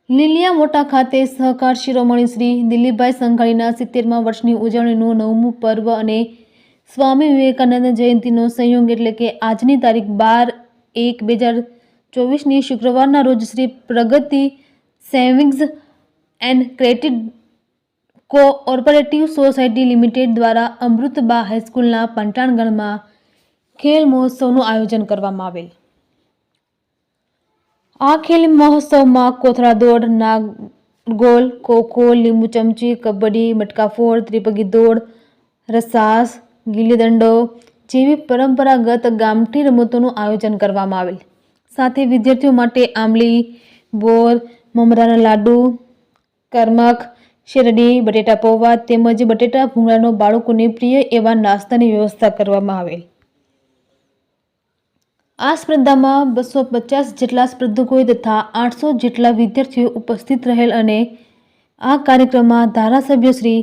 લીલિયા મોટા ખાતે સહકાર શિરોમણી શ્રી દિલીપભાઈ સંઘાણીના 70મા વર્ષની ઉજવણીનું 9મું પર્વ અને સ્વામી વિવેકાનંદ જયંતિનો સંયોગ એટલે કે આજની તારીખ 12/1/2024ની શુક્રવારના રોજ Shri Pragati savings and credit cooperative society limited દ્વારા અમૃતબા હાઈસ્કૂલના પંટાણગણમાં ખેલ મહોત્સવનું આયોજન કરવામાં આવેલ। આ ખેલ મહોત્સવમાં કોથળા દોડ, નાગોલ, ખોખો, લીંબુ ચમચી, કબડ્ડી, મટકાફોડ, ત્રિપગી દોડ, રસાસ, ગિલ્લી દંડો જેવી પરંપરાગત ગામઠી રમતોનું આયોજન કરવામાં આવેલ। સાથે વિદ્યાર્થીઓ માટે આંબલી, બોર, મમરાના લાડુ, કરમક, શેરડી, બટેટા પૌવા તેમજ બટેટા ભૂંગળાનો બાળકોને પ્રિય એવા નાસ્તાની વ્યવસ્થા કરવામાં આવેલ। આ સ્પર્ધામાં 250 જેટલા સ્પર્ધકોએ તથા 800 જેટલા વિદ્યાર્થીઓ ઉપસ્થિત રહેલ અને આ કાર્યક્રમમાં ધારાસભ્ય શ્રી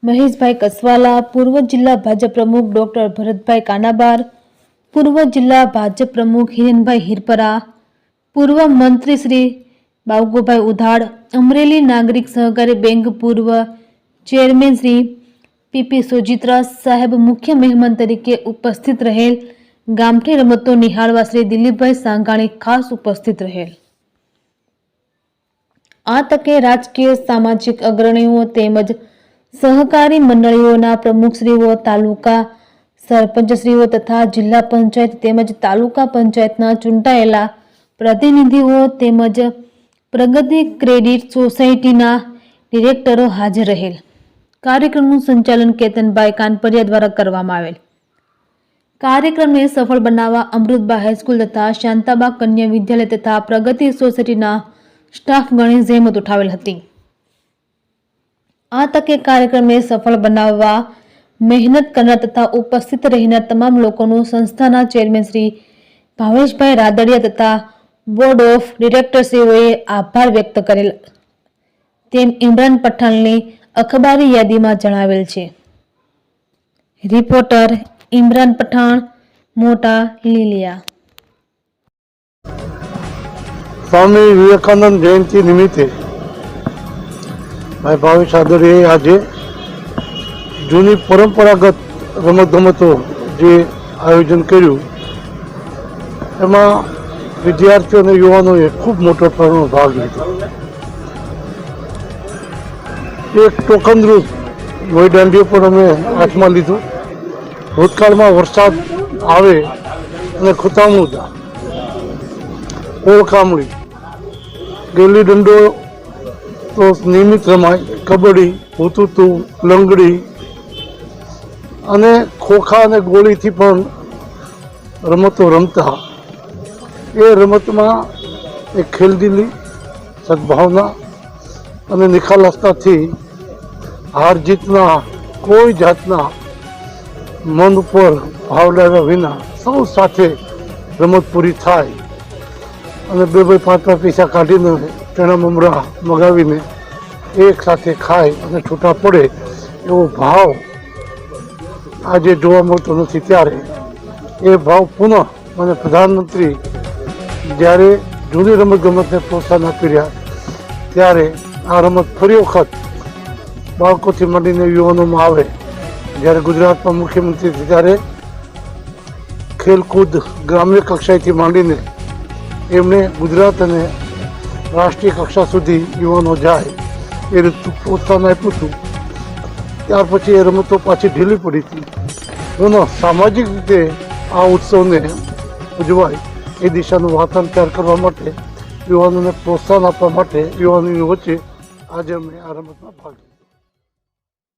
મહેશભાઈ કસવાલા, પૂર્વ જિલ્લા ભાજપ પ્રમુખ ડોક્ટર ભરતભાઈ કાનાબાર, પૂર્વ જિલ્લા ભાજપ પ્રમુખ હિરેનભાઈ હિરપરા, પૂર્વ મંત્રી શ્રી બાવગોભાઈ ઉધાડ, અમરેલી નાગરિક સહકારી બેંક પૂર્વ ચેરમેન શ્રી પીપી સોજિત્રા સાહેબ મુખ્ય મહેમાન તરીકે ઉપસ્થિત રહેલ। ગામઠી રમતો નિહાળવા શ્રી દિલીપભાઈ સાંઘાણી ખાસ ઉપસ્થિત રહેલ। આ તકે રાજકીય સામાજિક અગ્રણીઓ તેમજ સહકારી મંડળીઓના પ્રમુખશ્રીઓ, તાલુકા સરપંચશ્રીઓ તથા જિલ્લા પંચાયત તેમજ તાલુકા પંચાયતના ચૂંટાયેલા પ્રતિનિધિઓ તેમજ પ્રગતિ ક્રેડિટ સોસાયટીના ડિરેક્ટરો હાજર રહેલ। કાર્યક્રમનું સંચાલન કેતનભાઈ કાનપરિયા દ્વારા કરવામાં આવેલ। કાર્યક્રમને સફળ બનાવવા અમૃતબા હાઈસ્કૂલ તથા શાંતાબા કન્યા વિદ્યાલય તથા પ્રગતિ સોસાયટીના સ્ટાફગણે જહેમત ઉઠાવેલ હતી। આ તકે કાર્યક્રમને સફળ બનાવવા મહેનત કરનાર તથા ઉપસ્થિત રહેનાર તમામ લોકોનું સંસ્થાના ચેરમેન શ્રી ભાવેશભાઈ રાદડિયા તથા બોર્ડ ઓફ ડિરેક્ટરશ્રીઓએ આભાર વ્યક્ત કરેલ તેમ ઇમરાન પઠાણની અખબારી યાદીમાં જણાવેલ છે। રિપોર્ટર ઇમરાન પઠાણ, મોટા લીલિયા। સ્વામી વિવેકાનંદ જયંતિ નિમિત્તે ભાઈ ભાવેશ આદરીએ આજે જૂની પરંપરાગત રમતગમતો જે આયોજન કર્યું એમાં વિદ્યાર્થીઓ અને યુવાનોએ ખૂબ મોટો પ્રમાણમાં ભાગ લીધો। એક ટોકનરૂપ લોહી દાંડીઓ પણ અમે હાથમાં લીધું। ભૂતકાળમાં વરસાદ આવે અને ખુતામુદા, ઓળકામણી, ગિલ્લી દંડો તો નિયમિત રમાય, કબડ્ડી, હુતુતુ, લંગડી અને ખોખા અને ગોળીથી પણ રમતો રમતા। એ રમતમાં એક ખેલદિલી, સદભાવના અને નિખાલસતાથી હાર જીતના કોઈ જાતના મન ઉપર ભાવ લાવ્યા વિના સૌ સાથે રમત પૂરી થાય અને 2-5 પૈસા કાઢીને ચણા મમરા મગાવીને એક સાથે ખાય અને છૂટા પડે એવો ભાવ આજે જોવા મળતો નથી। ત્યારે એ ભાવ પુનઃ અને પ્રધાનમંત્રી જ્યારે જૂની રમતગમતને પ્રોત્સાહન આપી રહ્યા ત્યારે આ રમત ફરી વખત બાળકોથી માંડીને યુવાનોમાં આવે। જ્યારે ગુજરાતમાં મુખ્યમંત્રી ત્યારે ખેલકૂદ ગ્રામ્ય કક્ષાએથી માંડીને એમણે ગુજરાત અને રાષ્ટ્રીય કક્ષા સુધી યુવાનો જાય એ રીતનું પ્રોત્સાહન આપ્યું હતું। ત્યાર પછી એ રમતો પાછી ઢીલી પડી હતી। પુનઃ સામાજિક રીતે આ ઉત્સવને ઉજવાય એ દિશાનું વાતાવરણ તૈયાર કરવા માટે યુવાનોને પ્રોત્સાહન આપવા માટે યુવાનોની વચ્ચે આજે અમે આ રમતમાં ભાગ લીધો।